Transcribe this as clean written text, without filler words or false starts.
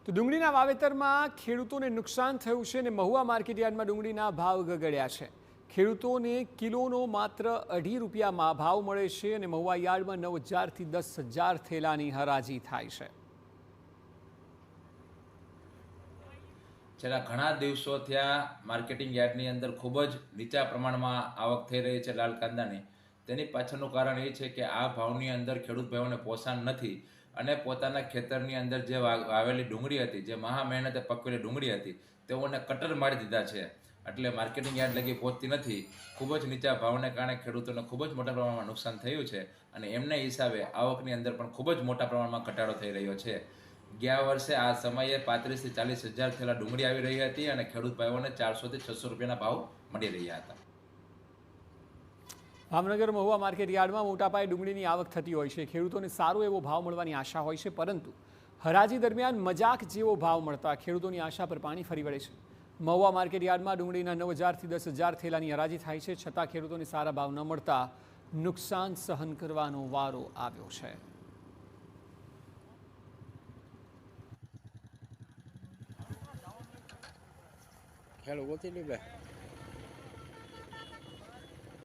તો ડુંગળીના વાવેતરમાં ખેડૂતોને નુકસાન થયું છે અને મહુવા માર્કેટયાર્ડમાં ડુંગળીના ભાવ ગગડ્યા છે। ખેડૂતોને કિલોનો માત્ર ₹2.5 ભાવ મળે છે અને મહુવા યાર્ડમાં 9,000 થી 10,000 થેલાની હરાજી થાય છે। છેલ્લા ઘણા દિવસો થયા માર્કેટિંગ યાર્ડની અંદર ખૂબ જ નીચા પ્રમાણમાં આવક થઈ રહી છે લાલ કાંદાની। તેની પાછળનું કારણ એ છે કે આ ભાવની અંદર ખેડૂત ભાઈઓને પોષણ નથી અને પોતાના ખેતરની અંદર જે વાવેલી ડુંગળી હતી, જે મહા મહેનતે પકવેલી ડુંગળી હતી, તેઓને કટર મારી દીધા છે। એટલે માર્કેટિંગ યાર્ડ લગી પહોંચતી નથી। ખૂબ જ નીચા ભાવને કારણે ખેડૂતોને ખૂબ જ મોટા પ્રમાણમાં નુકસાન થયું છે અને એમને હિસાબે આવકની અંદર પણ ખૂબ જ મોટા પ્રમાણમાં ઘટાડો થઈ રહ્યો છે। ગયા વર્ષે આ સમયે 35,000 થી 40,000 થેલા ડુંગળી આવી રહી હતી અને ખેડૂત ભાઈઓને 400 થી 600 રૂપિયાના ભાવ મળી રહ્યા હતા। ભાવનગર મહુવા માર્કેટ યાર્ડમાં મોટા પાયે ડુંગળીની આવક થતી હોય છે। ખેડૂતોને સારો એવો ભાવ મળવાની આશા હોય છે, પરંતુ હરાજી દરમિયાન મજાક જેવો ભાવ મળતા ખેડૂતોની આશા પર પાણી ફરી વળે છે। મહુવા માર્કેટ યાર્ડમાં ડુંગળીના 9,000 થી 10,000 થેલાની હરાજી થાય છે, છતાં ખેડૂતોને સારા ભાવ ન મળતા નુકસાન સહન કરવાનો વારો આવ્યો છે। Hello, what did you buy?